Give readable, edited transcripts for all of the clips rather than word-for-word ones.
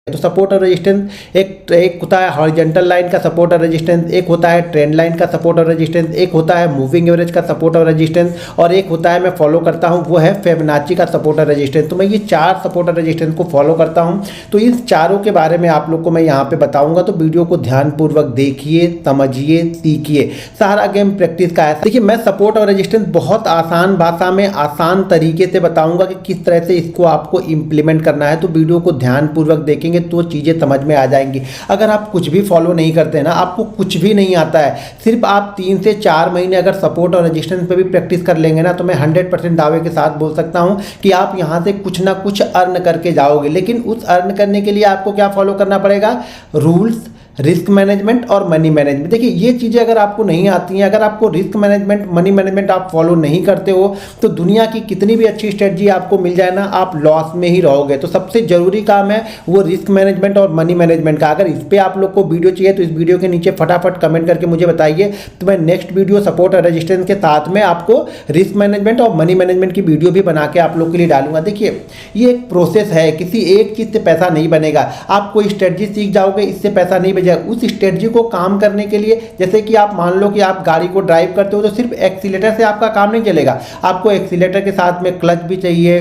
तो सपोर्ट और रेजिस्टेंस एक होता है हॉरिजॉन्टल लाइन का सपोर्ट और रेजिस्टेंस, एक होता है ट्रेंड लाइन का सपोर्ट और रेजिस्टेंस, एक होता है मूविंग एवरेज का सपोर्ट और रेजिस्टेंस, और एक होता है मैं फॉलो करता हूं वो है फिबोनाची का सपोर्ट और रेजिस्टेंस। तो मैं ये 4 सपोर्ट और रेजिस्टेंस को फॉलो करता हूं। तो इन चारों के बारे में आप लोग को मैं यहाँ पे बताऊंगा, तो वीडियो को ध्यानपूर्वक देखिए, समझिए, सीखिए। सारा गेम प्रैक्टिस का है। देखिए मैं सपोर्ट और रेजिस्टेंस बहुत आसान भाषा में आसान तरीके से बताऊंगा कि किस तरह से इसको आपको इंप्लीमेंट करना है। तो वीडियो को ध्यानपूर्वक देखेंगे तो चीज़ें समझ में आ जाएंगी। अगर आप कुछ भी फॉलो नहीं करते हैं ना, आपको कुछ भी नहीं आता है, सिर्फ आप 3 से 4 महीने अगर सपोर्ट और रेजिस्टेंस पे भी प्रैक्टिस कर लेंगे ना, तो मैं 100% दावे के साथ बोल सकता हूं कि आप यहां से कुछ ना कुछ अर्न करके जाओगे। लेकिन उस अर्न करने के लिए आपको क्या फॉलो करना पड़ेगा? रूल्स, रिस्क मैनेजमेंट और मनी मैनेजमेंट। देखिए ये चीज़ें अगर आपको नहीं आती हैं, अगर आपको रिस्क मैनेजमेंट, मनी मैनेजमेंट आप फॉलो नहीं करते हो, तो दुनिया की कितनी भी अच्छी स्ट्रेटजी आपको मिल जाए ना, आप लॉस में ही रहोगे। तो सबसे जरूरी काम है वो रिस्क मैनेजमेंट और मनी मैनेजमेंट का। अगर इस पर आप लोग को वीडियो चाहिए तो इस वीडियो के नीचे फटाफट कमेंट करके मुझे बताइए, तो मैं नेक्स्ट वीडियो सपोर्ट और रेजिस्टेंस के साथ में आपको रिस्क मैनेजमेंट और मनी मैनेजमेंट की वीडियो भी बना के आप लोग के लिए डालूंगा। देखिए ये एक प्रोसेस है, किसी एक चीज़ से पैसा नहीं बनेगा। आप कोई स्ट्रेटजी सीख जाओगे, इससे पैसा नहीं बनेगा। उस स्ट्रेटजी को काम करने के लिए, जैसे कि आप मान लो कि आप गाड़ी को ड्राइव करते हो, तो सिर्फ एक्सीलेटर से आपका काम नहीं चलेगा। आपको एक्सीलेटर के साथ में क्लच भी चाहिए,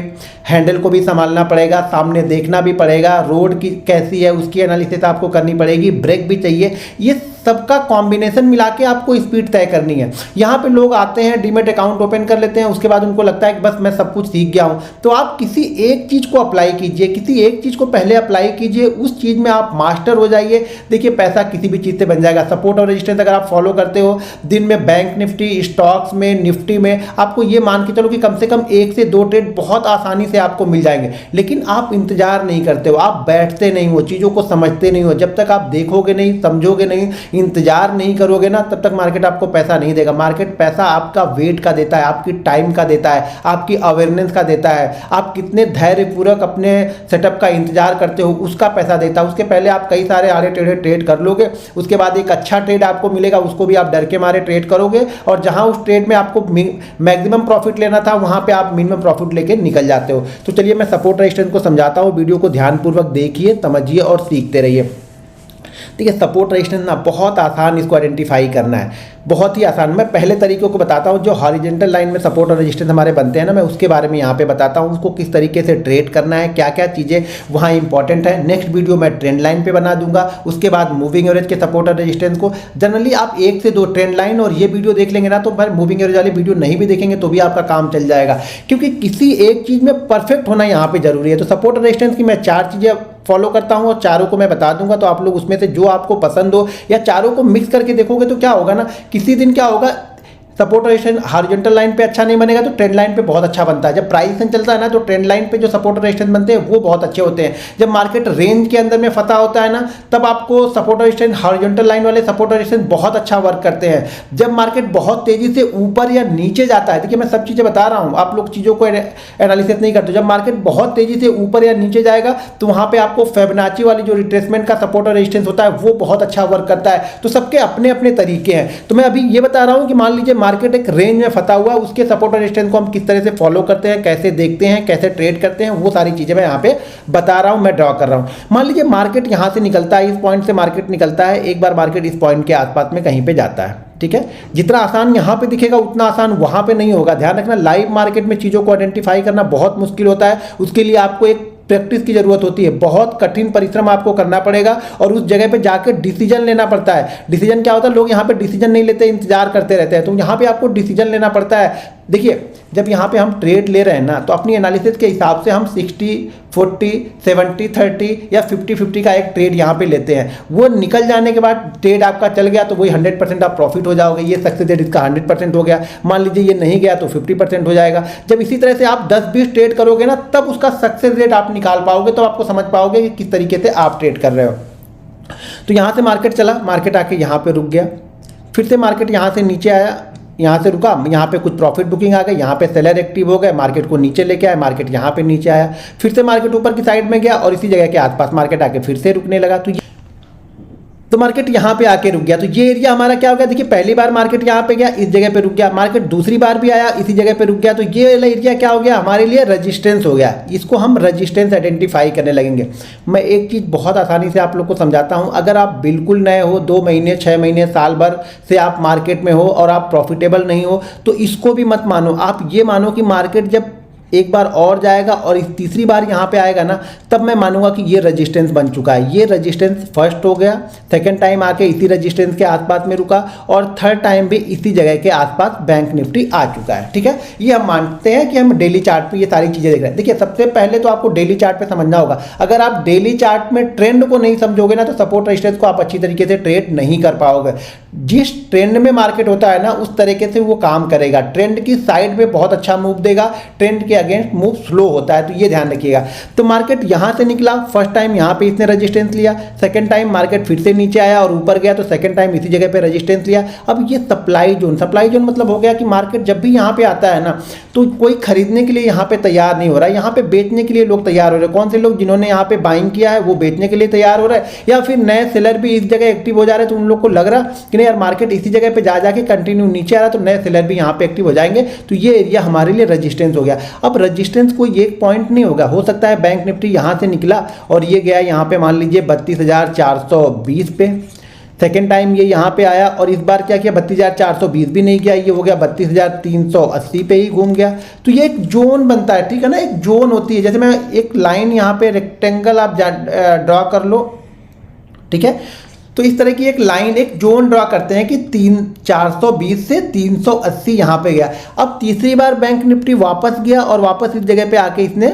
हैंडल को भी संभालना पड़ेगा, सामने देखना भी पड़ेगा, रोड की कैसी है उसकी एनालिसिस आपको करनी पड़ेगी, ब्रेक भी चाहिए। ये सबका कॉम्बिनेशन मिला के आपको स्पीड तय करनी है। यहाँ पे लोग आते हैं, डीमेट अकाउंट ओपन कर लेते हैं, उसके बाद उनको लगता है कि बस मैं सब कुछ सीख गया हूँ। तो आप किसी एक चीज़ को अप्लाई कीजिए, किसी एक चीज़ को पहले अप्लाई कीजिए, उस चीज़ में आप मास्टर हो जाइए। देखिए पैसा किसी भी चीज़ से बन जाएगा। सपोर्ट और रेजिस्टेंस अगर आप फॉलो करते हो, दिन में बैंक निफ्टी, स्टॉक्स में, निफ्टी में आपको ये मान के चलो कि कम से कम 1 से 2 ट्रेड बहुत आसानी से आपको मिल जाएंगे। लेकिन आप इंतजार नहीं करते हो, आप बैठते नहीं हो, चीज़ों को समझते नहीं हो। जब तक आप देखोगे नहीं, समझोगे नहीं, इंतजार नहीं करोगे ना, तब तक मार्केट आपको पैसा नहीं देगा। मार्केट पैसा आपका वेट का देता है, आपकी टाइम का देता है, आपकी अवेयरनेस का देता है, आप कितने धैर्यपूर्वक अपने सेटअप का इंतजार करते हो उसका पैसा देता है। उसके पहले आप कई सारे आड़े टेढ़े ट्रेड कर लोगे, उसके बाद एक अच्छा ट्रेड आपको मिलेगा, उसको भी आप डर के मारे ट्रेड करोगे, और जहां उस ट्रेड में आपको मैक्सिमम प्रॉफिट लेना था वहां पे आप मिनिमम प्रॉफिट लेके निकल जाते हो। तो चलिए मैं सपोर्ट रेजिस्टेंस को समझाता हूं, वीडियो को ध्यानपूर्वक देखिए, समझिए और सीखते रहिए। देखिए सपोर्ट रेजिस्टेंस ना बहुत आसान, इसको आइडेंटिफाई करना है, बहुत ही आसान। मैं पहले तरीकों को बताता हूँ। जो हॉरिजॉन्टल लाइन में सपोर्ट और रेजिस्टेंस हमारे बनते हैं ना, मैं उसके बारे में यहाँ पे बताता हूँ, उसको किस तरीके से ट्रेड करना है, क्या क्या चीज़ें वहाँ इंपॉर्टेंट है। नेक्स्ट वीडियो मैं ट्रेंड लाइन पे बना दूंगा, उसके बाद मूविंग एवरेज के सपोर्ट और रेजिस्टेंस को। जनरली आप 1 से 2 ट्रेंड लाइन और ये वीडियो देख लेंगे ना, तो फिर मूविंग एवरेज वाली वीडियो नहीं भी देखेंगे तो भी आपका काम चल जाएगा, क्योंकि किसी एक चीज़ में परफेक्ट होना यहाँ पे जरूरी है। तो सपोर्ट और रेजिस्टेंस की मैं 4 चीज़ें फॉलो करता हूं और चारों को मैं बता दूंगा। तो आप लोग उसमें से जो आपको पसंद हो या चारों को मिक्स करके देखोगे तो क्या होगा ना, किसी दिन क्या होगा, सपोर्ट और रेजिस्टेंस हॉरिजॉन्टल लाइन पे अच्छा नहीं बनेगा तो ट्रेंड लाइन पे बहुत अच्छा बनता है। जब प्राइस एक्शन चलता है ना, तो ट्रेंड लाइन पे जो सपोर्ट और रेजिस्टेंस बनते हैं वो बहुत अच्छे होते हैं। जब मार्केट रेंज के अंदर में फंसा होता है ना, तब आपको सपोर्ट और रेजिस्टेंस, हॉरिजॉन्टल लाइन वाले सपोर्ट और रेजिस्टेंस बहुत अच्छा वर्क करते हैं। जब मार्केट बहुत तेजी से ऊपर या नीचे जाता है, देखिए मैं सब चीज़ें बता रहा हूँ, आप लोग चीज़ों को एनालिसिस नहीं करते। जब मार्केट बहुत तेजी से ऊपर या नीचे जाएगा तो वहाँ पे आपको फिबोनाची वाली जो रिट्रेसमेंट का सपोर्ट और रेजिस्टेंस होता है वो बहुत अच्छा वर्क करता है। तो सबके अपने अपने तरीके हैं। तो मैं अभी ये बता रहा हूँ कि मान लीजिए मार्केट एक रेंज फंसा हुआ, उसके सपोर्ट और रेजिस्टेंस को हम किस तरह से फॉलो करते हैं, कैसे देखते हैं, कैसे ट्रेड करते हैं, वो सारी चीजें मैं यहाँ पे बता रहा हूं, मैं ड्रॉ कर रहा हूं। मान लीजिए मार्केट यहां से निकलता है, इस पॉइंट से मार्केट निकलता है, एक बार मार्केट इस पॉइंट के आसपास में कहीं पे जाता है, ठीक है। जितना आसान यहां पे दिखेगा उतना आसान वहां पे नहीं होगा। ध्यान रखना, लाइव मार्केट में चीजों को आइडेंटिफाई करना बहुत मुश्किल होता है। उसके लिए आपको एक प्रैक्टिस की जरूरत होती है, बहुत कठिन परिश्रम आपको करना पड़ेगा और उस जगह पे जाकर डिसीजन लेना पड़ता है। डिसीजन क्या होता है, लोग यहाँ पे डिसीजन नहीं लेते, इंतजार करते रहते हैं। तो यहाँ पे आपको डिसीजन लेना पड़ता है। देखिए जब यहाँ पे हम ट्रेड ले रहे हैं ना, तो अपनी एनालिसिस के हिसाब से हम 60-40, 70-30 या 50-50 का एक ट्रेड यहाँ पे लेते हैं। वो निकल जाने के बाद ट्रेड आपका चल गया तो वही 100% आप प्रॉफिट हो जाओगे। ये सक्सेस रेट इसका 100% हो गया। मान लीजिए ये नहीं गया तो 50% हो जाएगा। जब इसी तरह से आप 10-20 ट्रेड करोगे ना, तब उसका सक्सेस रेट आप निकाल पाओगे, तो आपको समझ पाओगे कि किस तरीके से आप ट्रेड कर रहे हो। तो यहाँ से मार्केट चला, मार्केट आके यहाँ पे रुक गया, फिर से मार्केट यहाँ से नीचे आया, यहाँ से रुका, यहाँ पे कुछ प्रॉफिट बुकिंग आ गई, यहाँ पे सेलर एक्टिव हो गए, मार्केट को नीचे लेके आए, मार्केट यहाँ पे नीचे आया, फिर से मार्केट ऊपर की साइड में गया और इसी जगह के आसपास मार्केट आके फिर से रुकने लगा। तो तो मार्केट यहाँ पे आके रुक गया। तो ये एरिया हमारा क्या हो गया, देखिए पहली बार मार्केट यहाँ पे गया, इस जगह पे रुक गया, मार्केट दूसरी बार भी आया, इसी जगह पे रुक गया। तो ये वाला एरिया क्या हो गया हमारे लिए, रेजिस्टेंस हो गया। इसको हम रेजिस्टेंस आइडेंटिफाई करने लगेंगे। मैं एक चीज़ बहुत आसानी से आप लोग को समझाता हूँ। अगर आप बिल्कुल नए हो, 2 महीने 6 महीने साल भर से आप मार्केट में हो और आप प्रॉफिटेबल नहीं हो, तो इसको भी मत मानो। आप ये मानो कि मार्केट जब एक बार और जाएगा और इस तीसरी बार यहाँ पे आएगा ना, तब मैं मानूंगा कि ये रेजिस्टेंस बन चुका है। ये रेजिस्टेंस फर्स्ट हो गया, सेकंड टाइम आके इसी रेजिस्टेंस के आसपास में रुका, और थर्ड टाइम भी इसी जगह के आसपास बैंक निफ्टी आ चुका है। ठीक है, ये हम मानते हैं कि हम डेली चार्ट पे ये सारी चीजें देख रहे हैं। देखिए सबसे पहले तो आपको डेली चार्ट पे समझना होगा। अगर आप डेली चार्ट में ट्रेंड को नहीं समझोगे ना, तो सपोर्ट रेजिस्टेंस को आप अच्छी तरीके से ट्रेड नहीं कर पाओगे। जिस ट्रेंड में मार्केट होता है ना, उस तरीके से वो काम करेगा। ट्रेंड की साइड में बहुत अच्छा मूव देगा, ट्रेंड के अगेंस्ट मूव स्लो होता है, तो ये ध्यान रखिएगा। तो मार्केट यहां से निकला, फर्स्ट टाइम यहां पे इसने रेजिस्टेंस लिया, सेकंड टाइम मार्केट फिर से नीचे आया और ऊपर गया, तो सेकंड टाइम इसी जगह पे रेजिस्टेंस लिया। अब ये सप्लाई जोन मतलब हो गया कि मार्केट जब भी यहां पे आता है ना, तो कोई खरीदने के लिए यहां पे तैयार नहीं हो रहा है, यहां पे बेचने के लिए लोग तैयार हो रहे हैं। कौन से लोग, जिन्होंने यहां पे बाइंग किया है वो बेचने के लिए तैयार हो रहा है, या फिर नए सेलर भी इस जगह एक्टिव हो जा रहे हैं। तो उन लोग को लग रहा कि नहीं यार, मार्केट इसी जगह पे जा जाके कंटिन्यू नीचे आ रहा है, तो नए सेलर भी यहाँ पे एक्टिव हो जाएंगे। तो ये एरिया हमारे लिए रेजिस्टेंस हो गया। अब रेजिस्टेंस कोई एक पॉइंट नहीं होगा, हो सकता है बैंक निफ्टी यहाँ से निकला और ये गया यहाँ पे मान लीजिए 32,420 पे, सेकेंड टाइम ये यहाँ पे आया और इस बार क्या किया, 32,420 भी नहीं गया, ये हो गया 32,380 पे ही घूम गया। तो ये एक जोन बनता है, ठीक है ना, एक जोन होती है। जैसे मैं एक लाइन यहाँ पे रेक्टेंगल आप ड्रॉ कर लो, ठीक है, तो इस तरह की एक लाइन, एक जोन ड्रॉ करते हैं कि 420 से 380 यहाँ पे गया। अब तीसरी बार बैंक निफ्टी वापस गया और वापस इस जगह पे आके इसने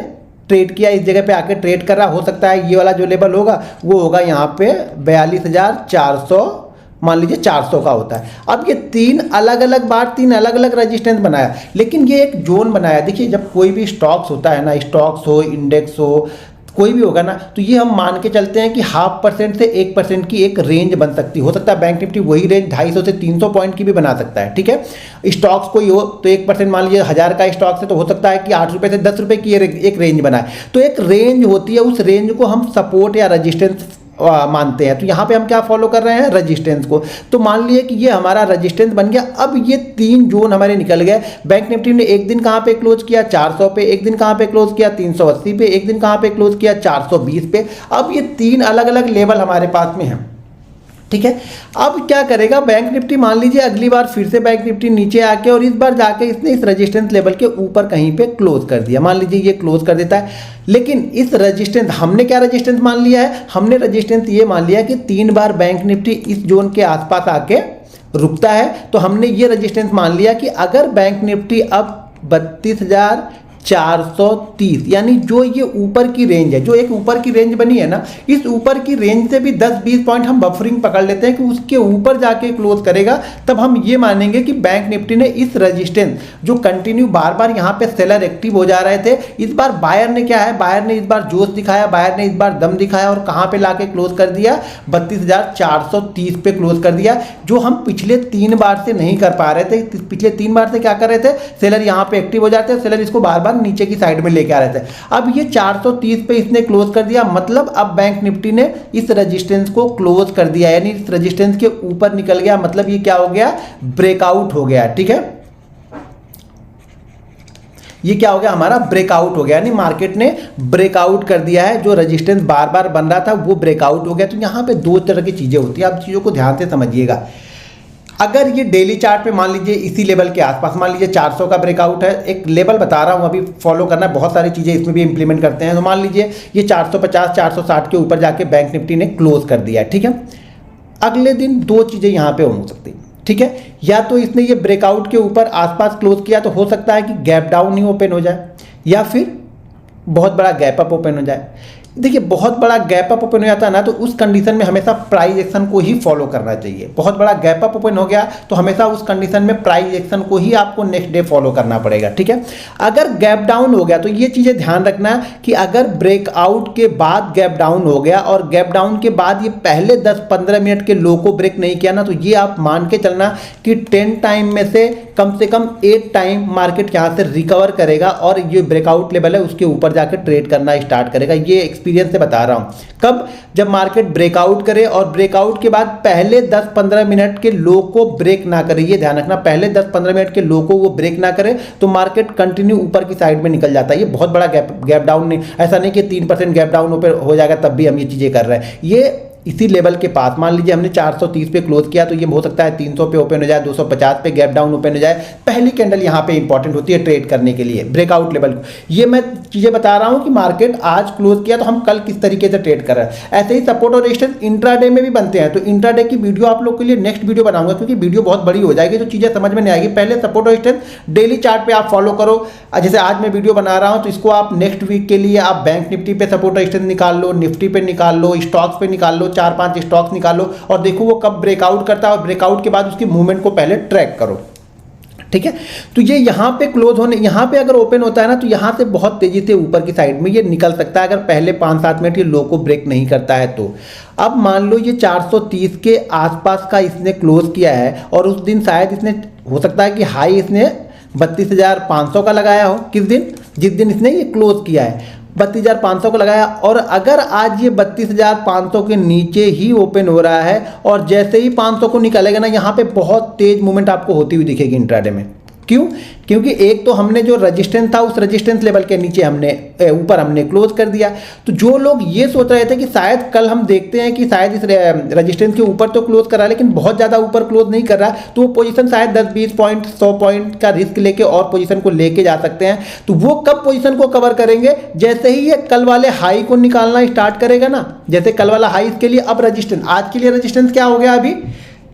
ट्रेड किया, इस जगह पे आके ट्रेड कर रहा। हो सकता है ये वाला जो लेवल होगा वो होगा यहाँ पे 42,400, मान लीजिए 400 का होता है। अब ये तीन अलग अलग रेजिस्टेंस बनाया, लेकिन ये एक जोन बनाया। देखिए जब कोई भी स्टॉक्स होता है ना, स्टॉक्स हो, इंडेक्स हो, कोई भी होगा ना, तो ये हम मान के चलते हैं कि 0.5% से 1% की एक रेंज बन सकती है। हो सकता है बैंक निफ्टी वही रेंज 250 से 300 पॉइंट की भी बना सकता है। ठीक है, स्टॉक्स कोई हो तो 1% मान लीजिए 1000 का स्टॉक्स है, तो हो सकता है कि 8 रुपये से 10 रुपये की एक रेंज बनाए। तो एक रेंज होती है, उस रेंज को हम सपोर्ट या रजिस्टेंस मानते हैं। तो यहाँ पे हम क्या फॉलो कर रहे हैं, रेजिस्टेंस को। तो मान लिए कि ये हमारा रेजिस्टेंस बन गया। अब ये 3 जोन हमारे निकल गए। बैंक निफ्टी ने एक दिन कहाँ पे क्लोज किया, 400 पे, एक दिन कहाँ पे क्लोज किया, 380 पे, एक दिन कहाँ पे क्लोज किया, 420 पे। अब ये 3 अलग अलग लेवल हमारे पास में है। ठीक है, अब क्या करेगा बैंक निफ्टी, मान लीजिए अगली बार फिर से बैंक निफ्टी नीचे आके और इस बार जाके इसने इस रेजिस्टेंस लेवल के ऊपर कहीं पे क्लोज कर दिया। मान लीजिए ये क्लोज कर देता है, लेकिन इस रेजिस्टेंस, हमने क्या रेजिस्टेंस मान लिया है, हमने रेजिस्टेंस ये मान लिया कि 3 बार बैंक निफ्टी इस जोन के आसपास आके रुकता है। तो हमने ये रेजिस्टेंस मान लिया कि अगर बैंक निफ्टी अब 32,430, यानी जो ये ऊपर की रेंज है, जो एक ऊपर की रेंज बनी है ना, इस ऊपर की रेंज से भी 10-20 पॉइंट हम बफरिंग पकड़ लेते हैं कि उसके ऊपर जाके क्लोज करेगा, तब हम ये मानेंगे कि बैंक निफ्टी ने इस रेजिस्टेंस, जो कंटिन्यू बार बार यहाँ पे सेलर एक्टिव हो जा रहे थे, इस बार बायर ने क्या है, बायर ने इस बार जोश दिखाया, बायर ने इस बार दम दिखाया और कहाँ पे लाके क्लोज कर दिया, 32,430 पे क्लोज कर दिया, जो हम पिछले 3 बार से नहीं कर पा रहे थे। पिछले 3 बार से क्या कर रहे थे, सेलर यहाँ पे एक्टिव हो जाते हैं, सेलर इसको बार बार नीचे की साइड में लेके आ रहे थे। अब ये 430 पे इसने क्लोज कर दिया, मतलब अब बैंक निफ्टी ने इस रेजिस्टेंस को क्लोज कर दिया, यानी इस रेजिस्टेंस के ऊपर निकल गया। मतलब ये क्या हो गया, ब्रेकआउट हो गया। ठीक है, ये क्या हो गया, हमारा ब्रेकआउट हो गया, यानी मार्केट ने ब्रेकआउट कर दिया है। जो रेजिस्टेंस बार बार बन रहा था वो ब्रेकआउट हो गया। तो यहां पे 2 तरह की चीजें होती है, आप चीजों को ध्यान से समझिएगा। अगर ये डेली चार्ट पे मान लीजिए इसी लेवल के आसपास, मान लीजिए 400 का ब्रेकआउट है, एक लेवल बता रहा हूँ, अभी फॉलो करना है, बहुत सारी चीज़ें इसमें भी इंप्लीमेंट करते हैं। तो मान लीजिए ये 450 460 के ऊपर जाके बैंक निफ्टी ने क्लोज कर दिया है। ठीक है, अगले दिन 2 चीज़ें यहाँ पे हो सकती। ठीक है, या तो इसने ये ब्रेकआउट के ऊपर आसपास क्लोज किया, तो हो सकता है कि गैप डाउन ही ओपन हो जाए, या फिर बहुत बड़ा गैप अप ओपन हो जाए। देखिए बहुत बड़ा गैप अप ओपन हो जाता है ना, तो उस कंडीशन में हमेशा प्राइस एक्शन को ही फॉलो करना चाहिए। बहुत बड़ा गैप अप ओपन हो गया तो हमेशा उस कंडीशन में प्राइस एक्शन को ही आपको नेक्स्ट डे फॉलो करना पड़ेगा। ठीक है, अगर गैप डाउन हो गया तो ये चीज़ें ध्यान रखना कि अगर ब्रेकआउट के बाद गैप डाउन हो गया और गैप डाउन के बाद ये पहले 10-15 मिनट के लो को ब्रेक नहीं किया ना, तो ये आप मान के चलना कि 10 टाइम में से कम 8 टाइम मार्केट यहाँ से रिकवर करेगा और ये ब्रेकआउट लेवल है उसके ऊपर जाकर ट्रेड करना स्टार्ट करेगा। ये एक्सपीरियंस से बता रहा हूँ। कब? जब मार्केट ब्रेकआउट करे और ब्रेकआउट के बाद पहले 10-15 मिनट के लो को ब्रेक ना करे, ये ध्यान रखना, पहले 10-15 मिनट के लो को वो ब्रेक ना करे तो मार्केट कंटिन्यू ऊपर की साइड में निकल जाता है। ये बहुत बड़ा गैप डाउन नहीं, ऐसा नहीं कि 3% गैप डाउन हो जाएगा तब भी हम ये चीज़ें कर रहे हैं। ये इसी लेवल के पास, मान लीजिए हमने 430 पे क्लोज किया तो ये हो सकता है 300 पे ओपन हो जाए, 250 पे गैप डाउन ओपन हो जाए। पहली कैंडल यहाँ पे इंपॉर्टेंट होती है ट्रेड करने के लिए, ब्रेकआउट लेवल को। ये मैं चीज़ें बता रहा हूँ कि मार्केट आज क्लोज किया तो हम कल किस तरीके से ट्रेड कर रहे हैं। ऐसे ही सपोर्ट और रेजिस्टेंस इंट्राडे में भी बनते हैं, तो इंट्राडे की वीडियो आप लोग के लिए नेक्स्ट वीडियो बनाऊंगा, क्योंकि वीडियो बहुत बड़ी हो जाएगी तो चीज़ें समझ में नहीं आएगी। पहले सपोर्ट और रेजिस्टेंस डेली चार्ट पे आप फॉलो करो। जैसे आज मैं वीडियो बना रहा हूँ तो इसको आप नेक्स्ट वीक के लिए आप बैंक निफ्टी पे सपोर्ट रेजिस्टेंस निकाल लो, निफ्टी पे निकाल लो, स्टॉक्स पे निकाल लो, 4-5 स्टॉक्स निकालो और देखो वो कब ब्रेकआउट करता है और ब्रेकआउट के बाद उसकी मूवमेंट को पहले ट्रैक करो। ठीक है, तो ये यहाँ पे क्लोज होने, यहाँ पे अगर ओपन होता है ना तो यहाँ से बहुत तेजी से ऊपर की साइड में ये निकल सकता है, अगर पहले 5-7 मिनट ये लो को ब्रेक नहीं करता है तो। अब मान लो ये 430 के आसपास का इसने क्लोज किया है और उस दिन शायद इसने, हो सकता है कि हाई इसने 32,500 का लगाया हो। किस दिन? जिस दिन इसने ये क्लोज किया है 32,500 को लगाया, और अगर आज ये 32,500 के नीचे ही ओपन हो रहा है और जैसे ही 500 को निकालेगा ना, यहाँ पे बहुत तेज मूवमेंट आपको होती हुई दिखेगी इंट्राडे में। क्यों? क्योंकि एक तो हमने जो रजिस्टेंस था उस रजिस्टेंस लेवल के नीचे हमने ऊपर हमने क्लोज कर दिया। तो जो लोग ये सोच रहे थे कि शायद कल हम देखते हैं कि शायद इस रजिस्टेंस के ऊपर तो क्लोज कर रहा है लेकिन बहुत ज़्यादा ऊपर क्लोज नहीं कर रहा, तो वो पोजीशन शायद 10-20 पॉइंट 100 पॉइंट का रिस्क लेके और पोजीशन को लेके जा सकते हैं। तो वो कब पोजीशन को कवर करेंगे? जैसे ही ये कल वाले हाई को निकालना स्टार्ट करेगा ना, जैसे कल वाला हाई इसके लिए अब रजिस्टेंस, आज के लिए रजिस्टेंस क्या हो गया अभी,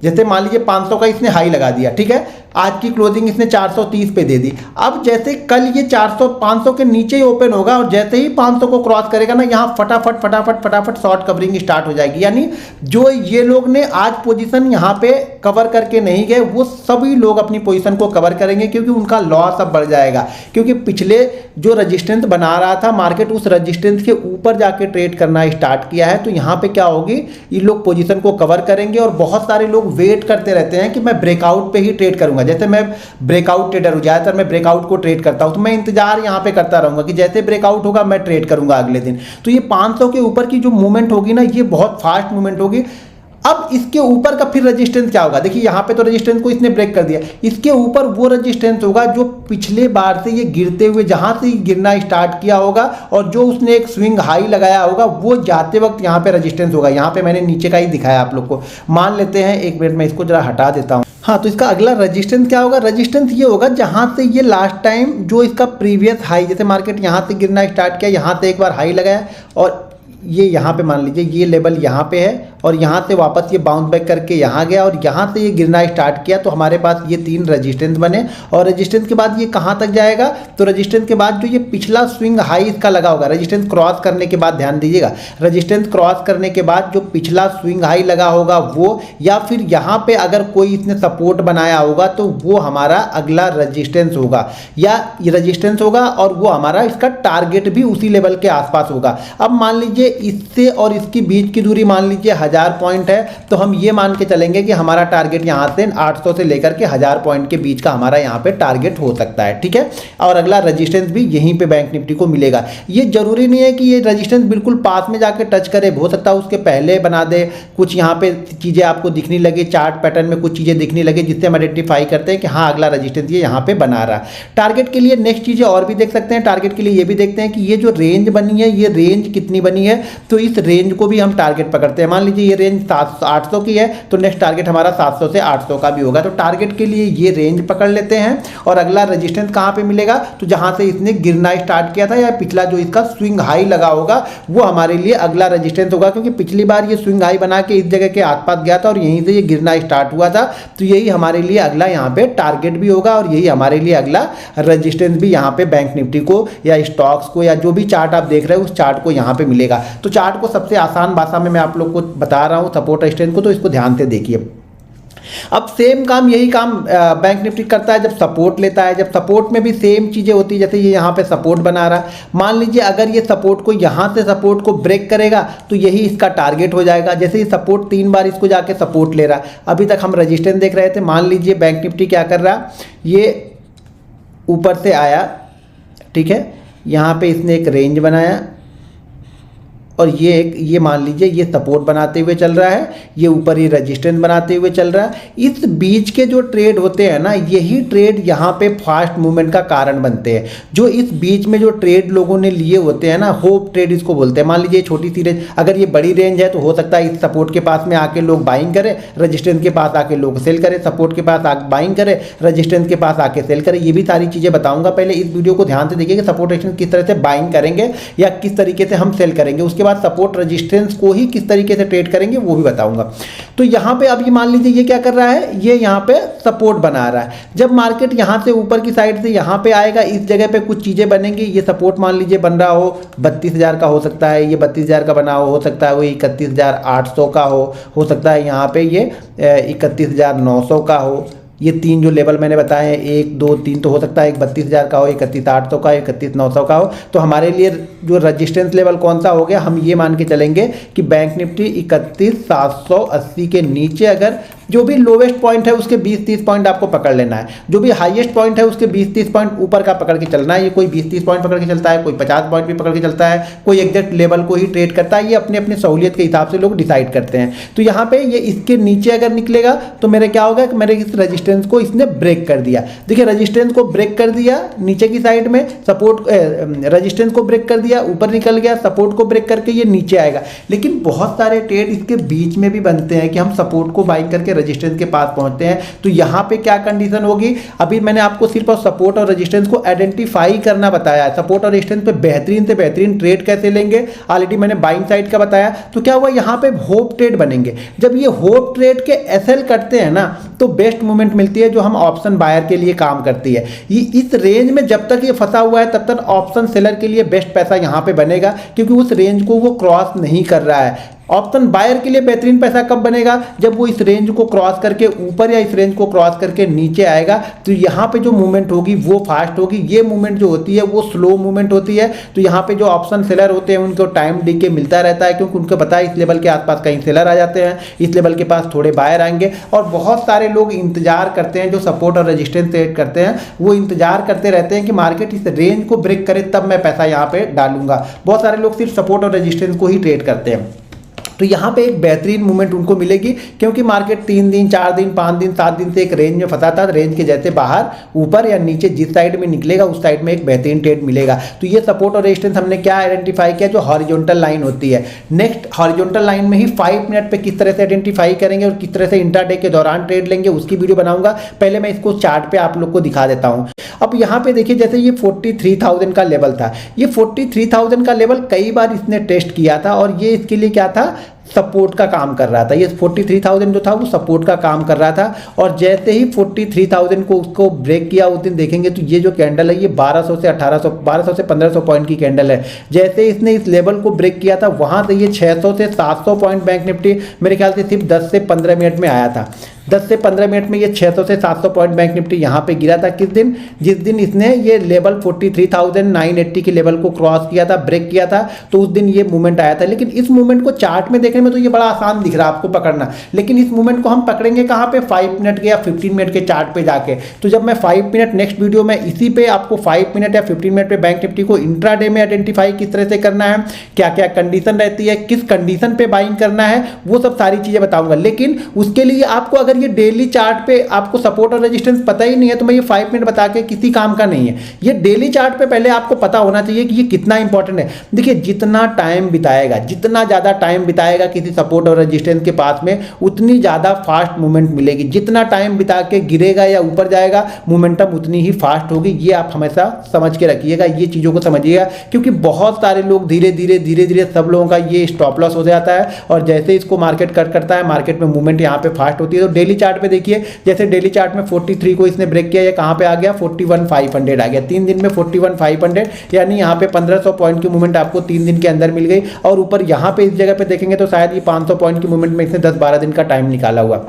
जैसे मान लीजिए 500 का इसने हाई लगा दिया, ठीक है, आज की क्लोजिंग इसने 430 पे दे दी। अब जैसे कल ये 500 के नीचे ही ओपन होगा और जैसे ही 500 को क्रॉस करेगा ना, यहाँ फटाफट शॉर्ट कवरिंग स्टार्ट हो जाएगी। यानी जो ये लोग ने आज पोजीशन यहाँ पे कवर करके नहीं गए, वो सभी लोग अपनी पोजीशन को कवर करेंगे क्योंकि उनका लॉस अब बढ़ जाएगा। क्योंकि पिछले जो रजिस्टेंस बना रहा था मार्केट, उस रजिस्टेंस के ऊपर जाके ट्रेड करना स्टार्ट किया है। तो यहाँ पे क्या होगी, ये लोग पोजीशन को कवर करेंगे और बहुत सारे लोग वेट करते रहते हैं कि मैं ब्रेकआउट पे ही ट्रेड करूंगा। जैसे मैं ब्रेकआउट ट्रेडर हूं, ज्यादातर मैं ब्रेकआउट को ट्रेड करता हूं, तो मैं इंतजार यहां पे करता रहूंगा कि जैसे ब्रेकआउट होगा मैं ट्रेड करूंगा अगले दिन। तो ये 500 के ऊपर की जो मूवमेंट होगी ना, ये बहुत फास्ट मूवमेंट होगी। अब इसके ऊपर का फिर रेजिस्टेंस क्या होगा? देखिए यहाँ पे तो रेजिस्टेंस को इसने ब्रेक कर दिया, इसके ऊपर वो रेजिस्टेंस होगा जो पिछले बार से ये गिरते हुए जहाँ से गिरना स्टार्ट किया होगा और जो उसने एक स्विंग हाई लगाया होगा, वो जाते वक्त यहाँ पे रेजिस्टेंस होगा। यहाँ पे मैंने नीचे का ही दिखाया आप लोग को। मान लेते हैं, एक मिनट में इसको जरा हटा देता हूँ। हाँ, तो इसका अगला रेजिस्टेंस क्या होगा? रेजिस्टेंस ये होगा जहाँ से ये लास्ट टाइम जो इसका प्रीवियस हाई, जैसे मार्केट यहाँ से गिरना स्टार्ट किया, यहाँ से एक बार हाई लगाया और ये यहाँ पे मान लीजिए ये लेवल यहाँ पे है और यहाँ से वापस ये बाउंस बैक करके यहाँ गया और यहाँ से ये गिरना स्टार्ट किया, तो हमारे पास ये 3 रेजिस्टेंस बने। और रेजिस्टेंस के बाद ये कहाँ तक जाएगा? तो रेजिस्टेंस के बाद जो ये पिछला स्विंग हाई इसका लगा होगा, रेजिस्टेंस क्रॉस करने के बाद, ध्यान दीजिएगा, रेजिस्टेंस क्रॉस करने के बाद जो पिछला स्विंग हाई लगा होगा वो, या फिर यहाँ पे अगर कोई इसने सपोर्ट बनाया होगा तो वो हमारा अगला रेजिस्टेंस होगा, या ये रेजिस्टेंस होगा और वो हमारा इसका टारगेट भी उसी लेवल के आसपास होगा। अब मान लीजिए इससे और इसकी बीच की दूरी मान लीजिए 1000 पॉइंट है, तो हम ये मान के चलेंगे कि हमारा टारगेट यहाँ से 800 से लेकर के 1000 पॉइंट के बीच का हमारा यहाँ पे टारगेट हो सकता है, ठीक है। और अगला रेजिस्टेंस भी यहीं पे बैंक निफ्टी को मिलेगा। ये जरूरी नहीं है कि ये रेजिस्टेंस बिल्कुल पास में जाके टच करे, हो सकता है उसके पहले बना दे, कुछ यहाँ पे चीज़ें आपको दिखने लगे, चार्ट पैटर्न में कुछ चीज़ें दिखने लगे जिससे हम आइडेंटिफाई करते हैं कि हाँ अगला रेजिस्टेंस ये यहाँ पे बना रहा है। टारगेट के लिए नेक्स्ट चीज़ें और भी देख सकते हैं। टारगेट के लिए ये भी देखते हैं कि ये जो रेंज बनी है, ये रेंज कितनी बनी है, तो इस रेंज को भी हम टारगेट पकड़ते हैं। मान लीजिए ये रेंज 800 की है, तो नेक्स्ट टारगेट हमारा 700 से 800 का भी होगा। तो टारगेट के लिए ये रेंज पकड़ लेते हैं। और अगला रेजिस्टेंस कहाँ पे मिलेगा? तो जहाँ से इसने गिरना स्टार्ट किया था या पिछला जो इसका स्विंग हाई लगा होगा, वो हमारे लिए अगला रेजिस्टेंस होगा, क्योंकि पिछली बार ये स्विंग हाई बना के इस जगह के आसपास गया था और यहीं से ये गिरना स्टार्ट हुआ था। तो यही हमारे लिए अगला यहाँ पे टारगेट भी होगा और यही हमारे लिए अगला रेजिस्टेंस भी यहाँ पे बैंक निफ्टी को या स्टॉक्स को या जो भी चार्ट आप देख रहे हो उस चार्ट को यहाँ पे मिलेगा। तो चार्ट को सबसे आसान भाषा में मैं आप लोग को बता रहा हूँ, सपोर्ट रेजिस्टेंस को, तो इसको ध्यान से देखिए। अब सेम काम, यही काम बैंक निफ्टी करता है जब सपोर्ट लेता है। जब सपोर्ट में भी सेम चीज़ें होती है, जैसे ये यहाँ पे सपोर्ट बना रहा है, मान लीजिए अगर ये सपोर्ट को यहाँ से सपोर्ट को ब्रेक करेगा तो यही इसका टारगेट हो जाएगा। जैसे ये सपोर्ट 3 बार इसको जाके सपोर्ट ले रहा है, अभी तक हम रेजिस्टेंस देख रहे थे। मान लीजिए बैंक निफ्टी क्या कर रहा है, ये ऊपर से आया, ठीक है, यहाँ पे इसने एक रेंज बनाया, और ये मान लीजिए ये सपोर्ट बनाते हुए चल रहा है, ये ऊपर ये रेजिस्टेंस बनाते हुए चल रहा है। इस बीच के जो ट्रेड होते हैं ना, यही ट्रेड यहाँ पे फास्ट मूवमेंट का कारण बनते हैं। जो इस बीच में जो ट्रेड लोगों ने लिए होते हैं ना, होप ट्रेड इसको बोलते हैं। मान लीजिए छोटी सी रेंज, अगर ये बड़ी रेंज है तो हो सकता है इस सपोर्ट के पास में आके लोग बाइंग करें, रेजिस्टेंस के पास आके लोग सेल करें, सपोर्ट के पास आके बाइंग करें, रेजिस्टेंस के पास आके सेल करें। ये भी सारी चीज़ें बताऊंगा। पहले इस वीडियो को ध्यान से देखिए कि सपोर्ट रेजिस्टेंस किस तरह से बाइंग करेंगे या किस तरीके से हम सेल करेंगे। उसके बाद सपोर्ट रेजिस्टेंस को ही किस तरीके से ट्रेड करेंगे वो भी बताऊंगा। तो यहाँ पे अब ये मान लीजिए ये क्या कर रहा है, ये यहाँ पे सपोर्ट बना रहा है। जब मार्केट यहाँ से ऊपर की साइड से यहाँ पे आएगा, इस जगह पे कुछ चीज़ें बनेंगी। ये सपोर्ट मान लीजिए बन रहा हो 32,000 का हो सकता है, ये 32,000 का बना हो सकता है, वो 31,800 का हो सकता है यहाँ पे ये 31,900 का हो। ये तीन जो लेवल मैंने बताए हैं 1 2 3, तो हो सकता है एक 32,000 का हो, 31,800 का, 31,900 का हो। तो हमारे लिए जो रजिस्टेंस लेवल कौन सा हो गया, हम ये मान के चलेंगे कि बैंक निफ्टी 31,780 के नीचे अगर जो भी लोवेस्ट पॉइंट है उसके 20-30 पॉइंट आपको पकड़ लेना है, जो भी हाईएस्ट पॉइंट है उसके 20-30 पॉइंट ऊपर का पकड़ के चलना है। ये कोई 20-30 पॉइंट पकड़ के चलता है, कोई 50 पॉइंट भी पकड़ के चलता है, कोई एग्जैक्ट लेवल को ही ट्रेड करता है। ये अपने अपने सहूलियत के हिसाब से लोग डिसाइड करते हैं। तो यहाँ पे ये इसके नीचे अगर निकलेगा तो मेरे क्या होगा कि मेरे इस रजिस्टेंस को इसने ब्रेक कर दिया। देखिए रजिस्टेंस को ब्रेक कर दिया नीचे की साइड में, सपोर्ट रजिस्टेंस को ब्रेक कर दिया, ऊपर निकल गया, सपोर्ट को ब्रेक करके ये नीचे आएगा। लेकिन बहुत सारे ट्रेड इसके बीच में भी बनते हैं कि हम सपोर्ट को बाइंग करके रजिस्टेंस के पास पहुंचते हैं। तो यहां पे क्या कंडीशन होगी, अभी मैंने आपको सिर्फ और सपोर्ट और रेजिस्टेंस को आइडेंटिफाई करना बताया है। सपोर्ट और रेजिस्टेंस पे बेहतरीन से बेहतरीन ट्रेड कैसे लेंगे, ऑलरेडी मैंने बाइंग साइड का बताया। तो क्या हुआ, यहां पे होप ट्रेड बनेंगे। जब ये होप ट्रेड के एसएल करते हैं ना, तो बेस्ट मूवमेंट मिलती है जो हम ऑप्शन बायर के लिए काम करती है। ये इस रेंज में जब तक ये फंसा हुआ है तब तक ऑप्शन सेलर के लिए बेस्ट पैसा यहां पे बनेगा, क्योंकि उस रेंज को वो क्रॉस नहीं कर रहा है। ऑप्शन बायर के लिए बेहतरीन पैसा कब बनेगा, जब वो इस रेंज को क्रॉस करके ऊपर या इस रेंज को क्रॉस करके नीचे आएगा। तो यहाँ पे जो मूवमेंट होगी वो फास्ट होगी। ये मूवमेंट जो होती है वो स्लो मूवमेंट होती है। तो यहाँ पे जो ऑप्शन सेलर होते हैं उनको टाइम डीके मिलता रहता है, क्योंकि उनको पता है इस लेवल के आसपास कहीं सेलर आ जाते हैं, इस लेवल के पास थोड़े बायर आएंगे। और बहुत सारे लोग इंतजार करते हैं, जो सपोर्ट और रेजिस्टेंस ट्रेड करते हैं वो इंतजार करते रहते हैं कि मार्केट इस रेंज को ब्रेक करे तब मैं पैसा यहाँ पे डालूंगा। बहुत सारे लोग सिर्फ सपोर्ट और रेजिस्टेंस को ही ट्रेड करते हैं। तो यहाँ पे एक बेहतरीन मूवमेंट उनको मिलेगी, क्योंकि मार्केट 3 दिन 4 दिन 5 दिन 7 दिन से एक रेंज में फंसा था। रेंज के जैसे बाहर ऊपर या नीचे जिस साइड में निकलेगा उस साइड में एक बेहतरीन ट्रेड मिलेगा। तो ये सपोर्ट और रेजिस्टेंस हमने क्या आइडेंटिफाई किया, जो हॉरिजॉन्टल लाइन होती है। नेक्स्ट हॉरिजॉन्टल लाइन में ही 5 मिनट पे किस तरह से आइडेंटिफाई करेंगे और किस तरह से इंट्राडे के दौरान ट्रेड लेंगे उसकी वीडियो बनाऊंगा। पहले मैं इसको चार्ट पे आप लोग को दिखा देता हूँ। अब यहाँ पे देखिए, जैसे ये 43,000 का लेवल था, ये 43,000 का लेवल कई बार इसने टेस्ट किया था और ये इसके लिए क्या था, सपोर्ट का काम कर रहा था। ये 43,000 जो था वो सपोर्ट का काम कर रहा था। और जैसे ही 43,000 को उसको ब्रेक किया उस दिन देखेंगे तो ये जो कैंडल है ये 1200 से 1500 पॉइंट की कैंडल है। जैसे इसने इस लेवल को ब्रेक किया था वहां से ये 600 से 700 पॉइंट बैंक निफ्टी मेरे ख्याल से सिर्फ 10 से 15 मिनट में आया था। 10 से 15 मिनट में ये 600 से 700 पॉइंट बैंक निफ्टी यहाँ पे गिरा था। किस दिन, जिस दिन इसने ये लेवल 43,980 के लेवल को क्रॉस किया था, ब्रेक किया था, तो उस दिन ये मूवमेंट आया था। लेकिन इस मूवमेंट को चार्ट में देखने में तो ये बड़ा आसान दिख रहा है आपको पकड़ना, लेकिन इस मूवमेंट को हम पकड़ेंगे कहाँ पे, 5 मिनट के या 15 मिनट के चार्ट पे जाके। तो जब मैं 5 मिनट नेक्स्ट वीडियो में इसी पे आपको 5 मिनट या 15 मिनट पे बैंक निफ्टी को इंट्राडे में आइडेंटिफाई किस तरह से करना है, क्या क्या कंडीशन रहती है, किस कंडीशन पे बाइंग करना है, वो सब सारी चीजें बताऊंगा। लेकिन उसके लिए आपको अगर ये डेली चार्ट पे आपको सपोर्ट और रेजिस्टेंस पता ही नहीं है तो मैं ये 5 मिनट बता के किसी काम का नहीं है। ये डेली चार्ट पे पहले आपको पता होना चाहिए कि ये कितना इंपॉर्टेंट है। देखिए जितना टाइम बिताएगा, जितना ज़्यादा टाइम बिताएगा किसी सपोर्ट और रेजिस्टेंस के पास में, उतनी ज़्यादा फास्ट मूवमेंट मिलेगी। जितना टाइम बिता के गिरेगा या ऊपर जाएगा, मोमेंटम उतनी ही फास्ट होगी। ये आप हमेशा समझ के रखिएगा, ये चीज़ों को समझिएगा, क्योंकि बहुत सारे लोग धीरे धीरे सब लोगों का ये स्टॉप लॉस हो जाता है और जैसे इसको मार्केट कट करता है, मार्केट में मूवमेंट यहाँ पे फास्ट होती है। तो डेली चार्ट पे देखिए, जैसे डेली चार्ट में 43 को इसने ब्रेक किया, ये कहाँ पे आ गया, 41,500 आ गया। 3 दिन में 41,500, यानी यहाँ पे 1500 पॉइंट की मूवमेंट आपको 3 दिन के अंदर मिल गई। और ऊपर यहाँ पे इस जगह पे देखेंगे तो शायद ये 500 पॉइंट की मूवमेंट में इसने 10-12 दिन का टाइम निकाला हुआ।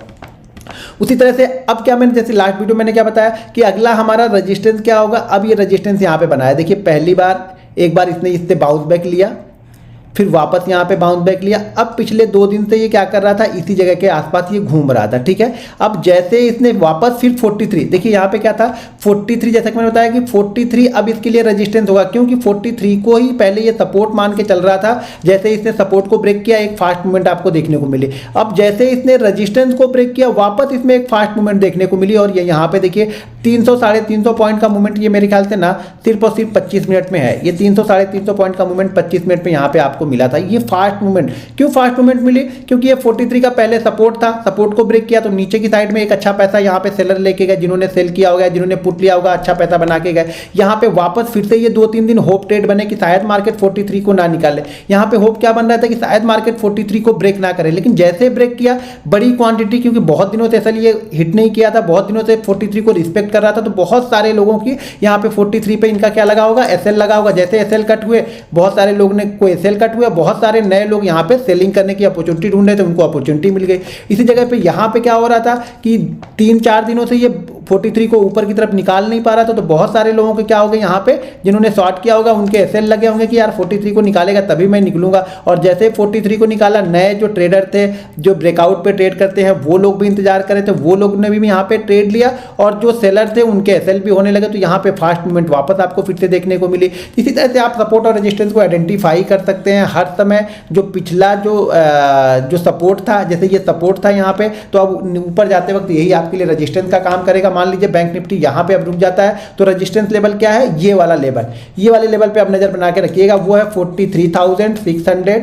उसी तरह से अब क्या, मैंने जैसे लास्ट वीडियो मैंने क्या बताया कि अगला हमारा रेजिस्टेंस क्या होगा। अब ये रेजिस्टेंस यहाँ पे बनाया, देखिए पहली बार एक बार इसने इससे बाउंस बैक लिया, फिर वापस यहाँ पे बाउंस बैक लिया। अब पिछले 2 दिन से ये क्या कर रहा था, इसी जगह के आसपास ये घूम रहा था, ठीक है। अब जैसे इसने वापस फिर 43, देखिए यहाँ पे क्या था 43, जैसा कि मैंने बताया कि 43 अब इसके लिए रेजिस्टेंस होगा, क्योंकि 43 को ही पहले ये सपोर्ट मान के चल रहा था। जैसे इसने सपोर्ट को ब्रेक किया, एक फास्ट मूवमेंट आपको देखने को मिली। अब जैसे इसने रेजिस्टेंस को ब्रेक किया, वापस इसमें एक फास्ट मूवमेंट देखने को मिली, और ये यहाँ पे देखिए 300 साढ़े 300 पॉइंट का मूवमेंट ये मेरे ख्याल से ना सिर्फ और सिर्फ 25 मिनट में है। ये 300 साढ़े 300 पॉइंट का मूवमेंट 25 मिनट में यहाँ पे आपको मिला था। ये फास्ट मूवमेंट, क्यों फास्ट मूवमेंट मिली, क्योंकि ये 43 का पहले सपोर्ट था, सपोर्ट को ब्रेक किया तो नीचे की साइड में एक अच्छा पैसा यहाँ पे सेलर लेके गए, जिन्होंने सेल किया होगा, जिन्होंने पुट लिया होगा, अच्छा पैसा बना के गए। यहाँ पे वापस फिर से ये 2-3 दिन होप ट्रेड बने कि शायद मार्केट 43 को ना निकाले। यहाँ पे होप क्या बन रहा था कि शायद मार्केट 43 को ब्रेक ना करे, लेकिन जैसे ब्रेक किया बड़ी क्वांटिटी, क्योंकि बहुत दिनों से असल ये हिट नहीं किया था, बहुत दिनों से 43 को रिस्पेक्ट कर रहा था, तो बहुत सारे लोगों की यहाँ पे 43 पे इनका क्या लगा होगा, एसएल लगा होगा। जैसे एसएल कट हुए, बहुत सारे लोग ने कोई एसएल कट हुआ, बहुत सारे नए लोग यहाँ पे सेलिंग करने की अपॉर्चुनिटी ढूंढ रहे थे, उनको अपॉर्चुनिटी मिल गई। इसी जगह पे यहाँ पे क्या हो रहा था कि 3-4 दिनों से ये 43 को ऊपर की तरफ निकाल नहीं पा रहा था, तो बहुत सारे लोगों के क्या हो गए यहाँ पे, जिन्होंने शॉर्ट किया होगा उनके एसएल लगे होंगे कि यार 43 को निकालेगा तभी मैं निकलूंगा। और जैसे 43 को निकाला, नए जो ट्रेडर थे जो ब्रेकआउट पे ट्रेड करते हैं वो लोग भी इंतजार कर रहे थे, वो लोग ने भी यहाँ पे ट्रेड लिया, और जो सेलर थे उनके एसएल भी होने लगे, तो यहाँ पे फास्ट मूवमेंट वापस आपको फिर से देखने को मिली। इसी तरह से आप सपोर्ट और रेजिस्टेंस को आइडेंटिफाई कर सकते हैं हर समय। जो पिछला जो सपोर्ट था, जैसे ये सपोर्ट था यहाँ पे, तो अब ऊपर जाते वक्त यही आपके लिए रेजिस्टेंस का काम करेगा। मान लीजिए बैंक निफ्टी यहाँ पे अब रुक जाता है, तो रेजिस्टेंस लेवल क्या है, ये वाला लेवल, ये वाले लेवल पे आप नजर बना के रखिएगा, वो है 43,600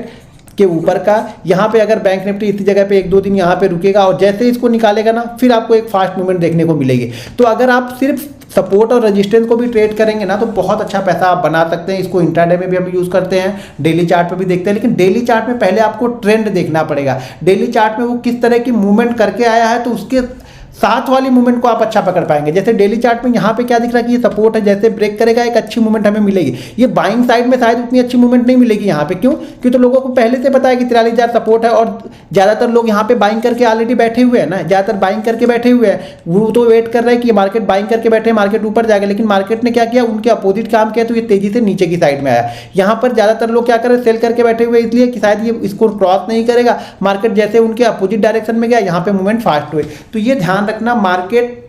के ऊपर का। यहाँ पे अगर बैंक निफ्टी इसी जगह पे 1-2 दिन यहाँ पे रुकेगा और जैसे इसको निकालेगा ना, फिर आपको एक फास्ट मूवमेंट देखने को मिलेगी। तो अगर आप सिर्फ सपोर्ट और रेजिस्टेंस को भी ट्रेड करेंगे ना, तो बहुत अच्छा पैसा आप बना सकते हैं। इसको इंट्राडे में भी हम यूज़ करते हैं, डेली चार्ट पे भी देखते हैं, लेकिन डेली चार्ट में पहले आपको ट्रेंड देखना पड़ेगा। डेली चार्ट में वो किस तरह की मूवमेंट करके आया है, तो उसके साथ वाली मूवमेंट को आप अच्छा पकड़ पाएंगे। जैसे डेली चार्ट में यहाँ पे क्या दिख रहा है कि ये सपोर्ट है, जैसे ब्रेक करेगा एक अच्छी मूवमेंट हमें मिलेगी। ये बाइंग साइड में शायद उतनी अच्छी मूवमेंट नहीं मिलेगी यहाँ पे, क्यों, क्योंकि तो लोगों को पहले से पता है कि 43,000 सपोर्ट है, और ज़्यादातर लोग यहाँ पे बाइंग करके ऑलरेडी बैठे हुए हैं ना, ज़्यादातर बाइंग करके बैठे हुए हैं। वो तो वेट कर रहे हैं कि मार्केट बाइंग करके बैठे, मार्केट ऊपर जाएगा, लेकिन मार्केट ने क्या किया, उनके अपोजिट काम किया, तो ये तेजी से नीचे की साइड में आया। यहाँ पर ज़्यादातर लोग क्या कर रहे हैं, सेल करके बैठे हुए, इसलिए कि शायद ये इसको क्रॉस नहीं करेगा। मार्केट जैसे उनके अपोजिट डायरेक्शन में गया, यहाँ पे मूवमेंट फास्ट हुए। तो ये ध्यान रखना, मार्केट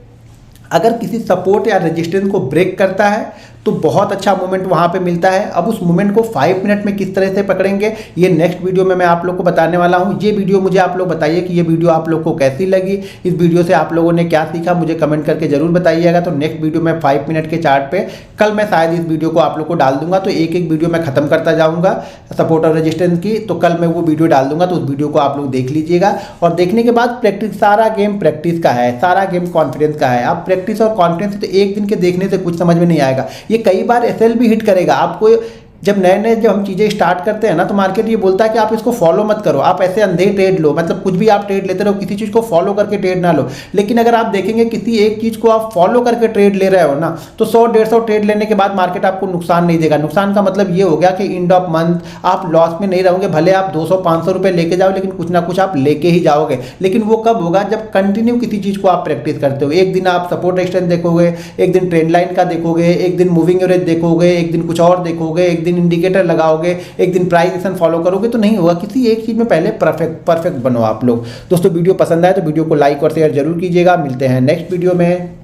अगर किसी सपोर्ट या रेजिस्टेंस को ब्रेक करता है तो बहुत अच्छा मूवमेंट वहाँ पे मिलता है। अब उस मूवमेंट को 5 मिनट में किस तरह से पकड़ेंगे, ये नेक्स्ट वीडियो में मैं आप लोग को बताने वाला हूँ। ये वीडियो मुझे आप लोग बताइए कि ये वीडियो आप लोग को कैसी लगी, इस वीडियो से आप लोगों ने क्या सीखा, मुझे कमेंट करके जरूर बताइएगा। तो नेक्स्ट वीडियो में 5 मिनट के चार्ट पे कल मैं शायद इस वीडियो को आप लोग को डाल दूंगा, तो एक एक वीडियो मैं खत्म करता जाऊँगा सपोर्ट और रेजिस्टेंस की, तो कल मैं वो वीडियो डाल दूंगा, तो उस वीडियो को आप लोग देख लीजिएगा। और देखने के बाद प्रैक्टिस, सारा गेम प्रैक्टिस का है, सारा गेम कॉन्फिडेंस का है। आप प्रैक्टिस और कॉन्फिडेंस, तो एक दिन के देखने से कुछ समझ में नहीं आएगा, ये कई बार ऐसे भी हिट करेगा आपको। जब नए जब हम चीज़ें स्टार्ट करते हैं ना, तो मार्केट ये बोलता है कि आप इसको फॉलो मत करो, आप ऐसे अंधे ट्रेड लो, मतलब कुछ भी आप ट्रेड लेते रहो, किसी चीज़ को फॉलो करके ट्रेड ना लो। लेकिन अगर आप देखेंगे किसी एक चीज़ को आप फॉलो करके ट्रेड ले रहे हो ना, तो 100-150 ट्रेड लेने के बाद मार्केट आपको नुकसान नहीं देगा। नुकसान का मतलब ये हो गया कि एंड ऑफ मंथ आप लॉस में नहीं रहोगे, भले आप 200-500 रुपये लेके जाओ, लेकिन कुछ ना कुछ आप लेके ही जाओगे। लेकिन वो कब होगा, जब कंटिन्यू किसी चीज़ को आप प्रैक्टिस करते हो। एक दिन आप सपोर्ट रेजिस्टेंस देखोगे, एक दिन ट्रेंड लाइन का देखोगे, एक दिन मूविंग एवरेज देखोगे, एक दिन कुछ और देखोगे, एक दिन इंडिकेटर लगा, एक दिन प्राइस एक्शन फॉलो करोगे, तो नहीं होगा। किसी एक चीज में पहले परफेक्ट बनो आप लोग। दोस्तों वीडियो पसंद आए तो वीडियो को लाइक और शेयर जरूर कीजिएगा। मिलते हैं नेक्स्ट वीडियो में।